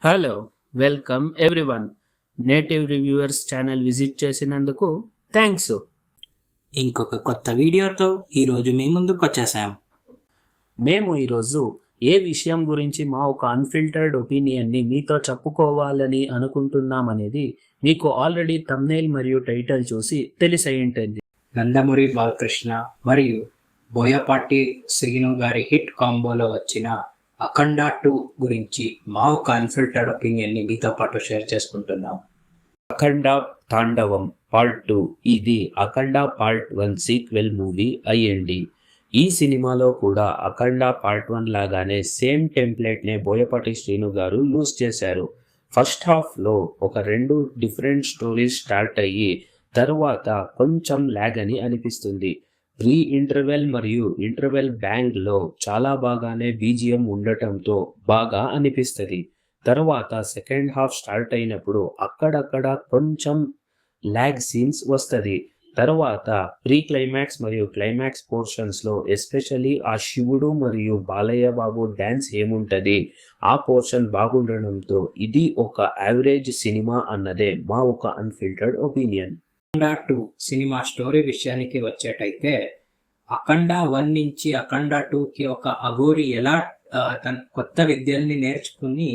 Hello, welcome everyone. Native reviewers channel visit చేసినందుకు thanks. ఇంకొక కొత్త వీడియోతో ఈరోజు మీ ముందుకు వచ్చేసాం. మేము ఈరోజు ఏ విషయం గురించి మా ఒక అన్ఫిల్టర్డ్ ఒపీనియన్ని మీతో చెప్పుకోవాలని అనుకుంటున్నామనేది మీకు ఆల్రెడీ థంబ్నెయిల్ మరియు టైటిల్ చూసి తెలిసై ఉంటుంది. నందమూరి బాలకృష్ణ మరియు బోయపాటి శ్రీను గారి హిట్ కాంబోలో వచ్చిన అఖండ 2 గురించి మా ఒక అన్ఫిల్టర్డ్ ఒపీనియన్ని మీతో పాటు షేర్ చేసుకుంటున్నాం. అఖండ తాండవం పార్ట్ 2 ఇది అఖండ పార్ట్ 1 సీక్వెల్ మూవీ అయ్యండి. ఈ సినిమాలో కూడా అఖండ పార్ట్ 1 లాగానే సేమ్ టెంప్లెట్నే బోయపాటి శ్రీను గారు యూజ్ చేశారు. ఫస్ట్ హాఫ్లో ఒక 2 డిఫరెంట్ స్టోరీస్ స్టార్ట్ అయ్యి తర్వాత కొంచెం ల్యాగ్ అని అనిపిస్తుంది. ప్రీ ఇంటర్వెల్ మరియు ఇంటర్వెల్ బ్యాంగ్లో చాలా బాగానే బీజిఎం ఉండటంతో బాగా అనిపిస్తుంది. తర్వాత సెకండ్ హాఫ్ స్టార్ట్ అయినప్పుడు అక్కడక్కడ కొంచెం ల్యాగ్ సీన్స్ వస్తుంది. తర్వాత ప్రీ క్లైమాక్స్ మరియు క్లైమాక్స్ పోర్షన్స్లో ఎస్పెషల్లీ ఆ శివుడు మరియు బాలయ్య బాబు డ్యాన్స్ ఏముంటుంది ఆ పోర్షన్ బాగుండడంతో ఇది ఒక యావరేజ్ సినిమా అన్నదే మా ఒక అన్ఫిల్టర్డ్ ఒపీనియన్. అఖండ 2 సినిమా స్టోరీ విషయానికి వచ్చేటైతే అఖండ 1 నుంచి అఖండ 2కి ఒక అఘోరి ఎలా తన కొత్త విద్యల్ని నేర్చుకుని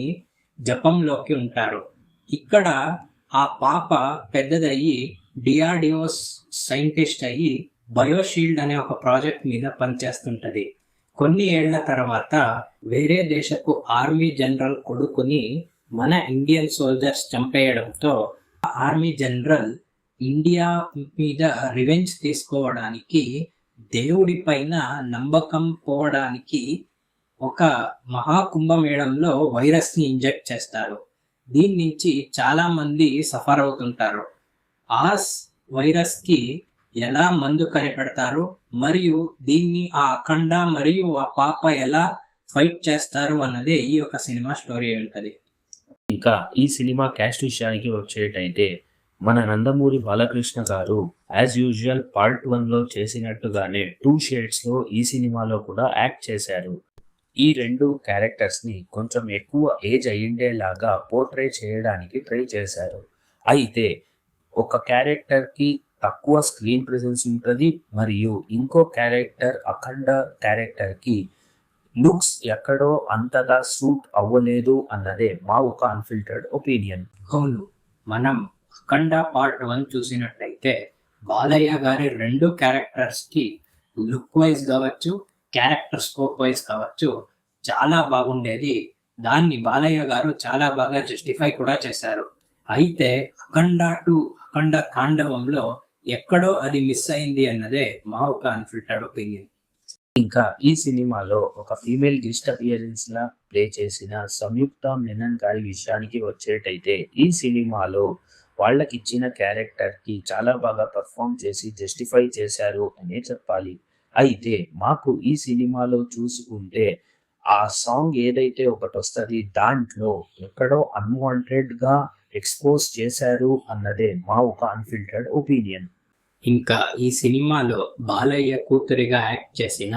జపంలోకి ఉంటారు. ఇక్కడ ఆ పాప పెద్దదయ్యి డిఆర్డిఓ సైంటిస్ట్ అయ్యి బయోషీల్డ్ అనే ఒక ప్రాజెక్ట్ మీద పనిచేస్తుంటది. కొన్ని ఏళ్ల తర్వాత వేరే దేశపు ఆర్మీ జనరల్ కొడుకుని మన ఇండియన్ సోల్జర్స్ చంపేయడంతో ఆర్మీ జనరల్ ఇండియా మీద రివెంజ్ తీసుకోవడానికి దేవుడి పైన నమ్మకం పోవడానికి ఒక మహాకుంభమేళంలో వైరస్ని ఇంజెక్ట్ చేస్తారు. దీని నుంచి చాలా మంది సఫర్ అవుతుంటారు. ఆ వైరస్కి ఎలా మందు కనిపెడతారు మరియు దీన్ని ఆ అఖండ మరియు ఆ పాప ఎలా ఫైట్ చేస్తారు అన్నదే ఈ యొక్క సినిమా స్టోరీ ఉంటుంది. ఇంకా ఈ సినిమా క్యాస్ట్ విషయానికి వచ్చేటైతే మన నందమూరి బాలకృష్ణ గారు యాజ్ యూజువల్ పార్ట్ 1లో చేసినట్టుగానే 2 షేడ్స్లో ఈ సినిమాలో కూడా యాక్ట్ చేశారు. ఈ 2 క్యారెక్టర్స్ని కొంచెం ఎక్కువ ఏజ్ అయ్యిండేలాగా పోర్ట్రే చేయడానికి ట్రై చేశారు. అయితే ఒక క్యారెక్టర్కి తక్కువ స్క్రీన్ ప్రెజెన్స్ ఉంటుంది మరియు ఇంకో క్యారెక్టర్ అఖండ క్యారెక్టర్కి లుక్స్ ఎక్కడో అంతగా సూట్ అవ్వలేదు అన్నదే మా ఒక అన్ఫిల్టర్డ్ ఒపీనియన్. అవును, మనం అఖండ పార్ట్ 1 చూసినట్టయితే బాలయ్య గారి 2 క్యారెక్టర్స్కి లుక్ వైజ్ కావచ్చు, క్యారెక్టర్ స్కోప్ వైజ్ కావచ్చు చాలా బాగుండేది. దాన్ని బాలయ్య గారు చాలా బాగా జస్టిఫై కూడా చేశారు. అయితే అఖండ 2 అఖండ తాండవంలో ఎక్కడో అది మిస్ అయింది అన్నదే మా ఒక అన్ఫిల్టర్డ్ ఒపీనియన్. ఇంకా ఈ సినిమాలో ఒక ఫీమేల్ గెస్ట్ అపియరెన్స్ లా ప్లే చేసిన సంయుక్త మెనన్ గారి విషయానికి వచ్చేటైతే ఈ సినిమాలో వాళ్ళకి ఇచ్చిన క్యారెక్టర్కి చాలా బాగా పర్ఫామ్ చేసి జస్టిఫై చేశారు అనే చెప్పాలి. అయితే మాకు ఈ సినిమాలో చూసుకుంటే ఆ సాంగ్ ఏదైతే ఒకటి వస్తుంది దాంట్లో ఎక్కడో అన్వాంటెడ్గా ఎక్స్పోజ్ చేశారు అన్నదే మా ఒక అన్ఫిల్టర్డ్ ఒపీనియన్. ఇంకా ఈ సినిమాలో బాలయ్య కూతురిగా యాక్ట్ చేసిన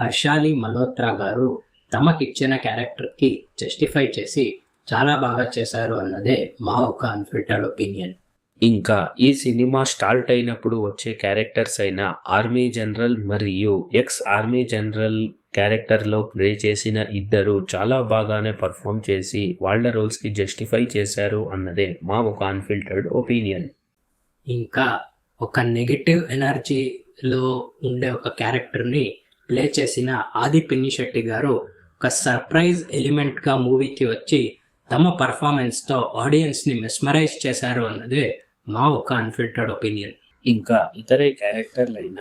హర్షాలి మల్హోత్రా గారు తమకిచ్చిన క్యారెక్టర్కి జస్టిఫై చేసి చాలా బాగా చేశారు అన్నదే మా ఒక అన్ఫిల్టర్డ్ ఒపీనియన్. ఇంకా ఈ సినిమా స్టార్ట్ అయినప్పుడు వచ్చే క్యారెక్టర్స్ అయిన ఆర్మీ జనరల్ మరియు ఎక్స్ ఆర్మీ జనరల్ క్యారెక్టర్లో ప్లే చేసిన ఇద్దరు చాలా బాగానే పర్ఫామ్ చేసి వాళ్ళ రోల్స్కి జస్టిఫై చేశారు అన్నదే మా ఒక అన్ఫిల్టర్డ్ ఒపీనియన్. ఇంకా ఒక నెగటివ్ ఎనర్జీలో ఉండే ఒక క్యారెక్టర్ని ప్లే చేసిన ఆది పినిశెట్టి గారు ఒక సర్ప్రైజ్ ఎలిమెంట్గా మూవీకి వచ్చి తమ పర్ఫార్మెన్స్తో ఆడియన్స్ని మెస్మరైజ్ చేశారు అన్నదే మా ఒక అన్ఫిల్టర్డ్ ఒపీనియన్. ఇంకా ఇతర క్యారెక్టర్లైన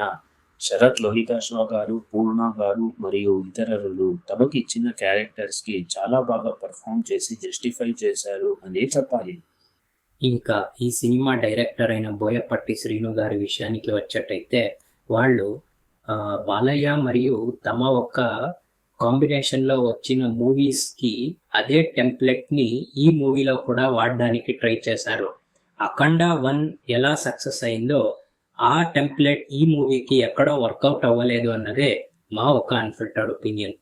శరత్ లోహితాశ్వ గారు, పూర్ణ గారు మరియు ఇతరులు తమకి ఇచ్చిన క్యారెక్టర్స్కి చాలా బాగా పర్ఫామ్ చేసి జస్టిఫై చేశారు అనే చెప్పాలి. ఇంకా ఈ సినిమా డైరెక్టర్ అయిన బోయపాటి శ్రీను గారి విషయానికి వచ్చేటైతే వాళ్ళు బాలయ్య మరియు తమ ఒక కాంబినేషన్లో వచ్చిన మూవీస్కి అదే టెంప్లెట్ని ఈ మూవీలో కూడా వాడడానికి ట్రై చేశారు. అఖండ 1 ఎలా సక్సెస్ అయిందో ఆ టెంప్లెట్ ఈ మూవీకి ఎక్కడో వర్కౌట్ అవ్వలేదు అన్నదే మా ఒక అన్ఫిల్టర్డ్ ఒపీనియన్.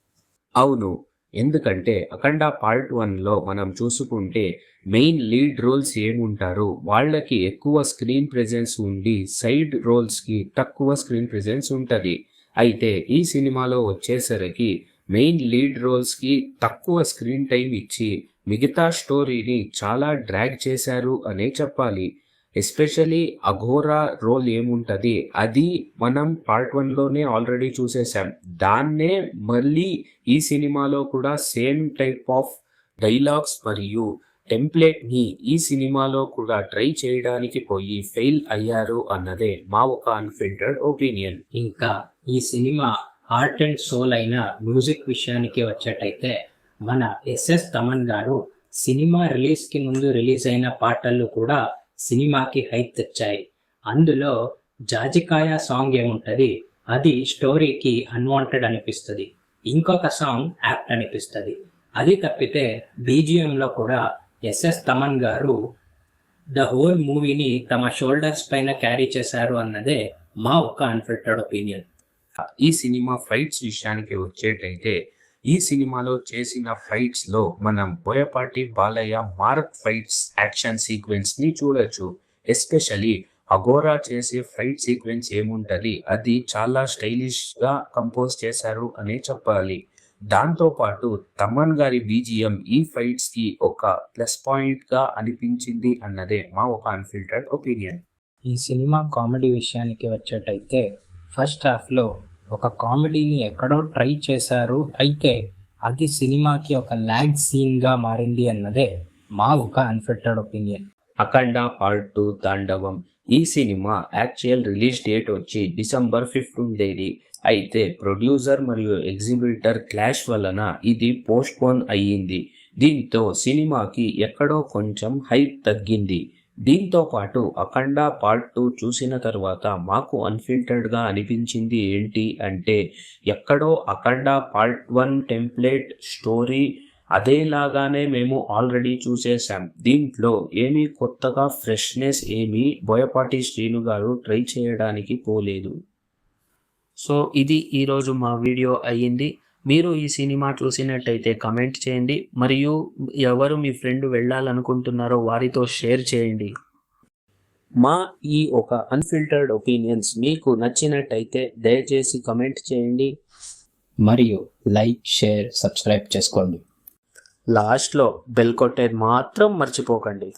అవును, ఎందుకంటే అఖండ పార్ట్ 1లో మనం చూసుకుంటే మెయిన్ లీడ్ రోల్స్ ఏముంటారు, వాళ్ళకి ఎక్కువ స్క్రీన్ ప్రెజెన్స్ ఉండి సైడ్ రోల్స్కి తక్కువ స్క్రీన్ ప్రెజెన్స్ ఉంటుంది. అయితే ఈ సినిమాలో వచ్చేసరికి మెయిన్ లీడ్ రోల్స్కి తక్కువ స్క్రీన్ టైం ఇచ్చి మిగతా స్టోరీని చాలా డ్రాగ్ చేశారు అనే చెప్పాలి. ఎస్పెషలీ అఘోరా రోల్ ఏముంటుంది అది మనం పార్ట్ 1లోనే ఆల్రెడీ చూసేసాం. దాన్నే మళ్ళీ ఈ సినిమాలో కూడా సేమ్ టైప్ ఆఫ్ డైలాగ్స్ మరియు టెంప్లెట్ని ఈ సినిమాలో కూడా ట్రై చేయడానికి పోయి ఫెయిల్ అయ్యారు అన్నదే మా ఒక అన్ఫిల్టర్డ్ ఒపీనియన్. ఇంకా ఈ సినిమా హార్ట్ అండ్ సోల్ అయిన మ్యూజిక్ విషయానికి వచ్చేటైతే మన ఎస్ఎస్ తమన్ గారు సినిమా రిలీజ్కి ముందు రిలీజ్ అయిన పాటలు కూడా సినిమాకి హైప్ తెచ్చాయి. అందులో జాజికాయ సాంగ్ ఏముంటుంది అది స్టోరీకి అన్వాంటెడ్ అనిపిస్తుంది, ఇంకొక సాంగ్ యాప్ట్ అనిపిస్తుంది. అది తప్పితే బీజిఎంలో కూడా ఎస్ఎస్ తమన్ గారు ద హోల్ మూవీని తమ షోల్డర్స్ పైన క్యారీ చేశారు అన్నదే మా ఒక అన్ఫిల్టర్డ్ ఒపీనియన్. ఈ సినిమా ఫైట్స్ విషయానికి వచ్చేటైతే ఈ సినిమాలో చేసిన ఫైట్స్లో మనం బోయపాటి బాలయ్య మారత్ ఫైట్స్ యాక్షన్ సీక్వెన్స్ని చూడొచ్చు. ఎస్పెషలీ అఘోరా చేసే ఫైట్ సీక్వెన్స్ ఏముంటుంది అది చాలా స్టైలిష్గా కంపోజ్ చేశారు అనే చెప్పాలి. దాంతోపాటు తమన్ గారి బీజిఎం ఈ ఫైట్స్కి ఒక ప్లస్ పాయింట్గా అనిపించింది అన్నదే మా ఒక అన్ఫిల్టర్డ్ ఒపీనియన్. ఈ సినిమా కామెడీ విషయానికి వచ్చేటైతే ఫస్ట్ హాఫ్లో ఒక కామెడీని ఎక్కడో ట్రై చేశారు, అయితే అది సినిమాకి ఒక ల్యాగ్ సీన్గా మారింది అన్నదే మా ఒక అన్ఫిల్టర్డ్ ఒపీనియన్. అఖండ పార్ట్ 2 తాండవం ఈ సినిమా యాక్చువల్ రిలీజ్ డేట్ వచ్చి డిసెంబర్ 15 అయితే ప్రొడ్యూసర్ మరియు ఎగ్జిబిటర్ క్లాష్ వలన ఇది పోస్ట్ పోన్ అయ్యింది. దీంతో సినిమాకి ఎక్కడో కొంచెం హైప్ తగ్గింది. దీంతో పాటు అఖండ పార్ట్ 2 చూసిన తర్వాత మాకు అన్ఫిల్టర్డ్గా అనిపించింది ఏంటి అంటే ఎక్కడో అఖండ పార్ట్ 1 టెంప్లెట్ స్టోరీ అదేలాగానే మేము ఆల్రెడీ చూసేసాం. దీంట్లో ఏమీ కొత్తగా ఫ్రెష్నెస్ ఏమీ బోయపాటి శ్రీను గారు ట్రై చేయడానికి పోలేదు. సో ఇది ఈరోజు మా వీడియో అయ్యింది. మీరు ఈ సినిమా చూసినట్టయితే కమెంట్ చేయండి, మరియు ఎవరు మీ ఫ్రెండ్ వెళ్ళాలనుకుంటున్నారో వారితో షేర్ చేయండి. మా ఈ ఒక అన్ఫిల్టర్డ్ ఒపీనియన్స్ మీకు నచ్చినట్టయితే దయచేసి కమెంట్ చేయండి మరియు లైక్, షేర్, సబ్స్క్రైబ్ చేసుకోండి. లాస్ట్లో బెల్ కొట్టేది మాత్రం మర్చిపోకండి.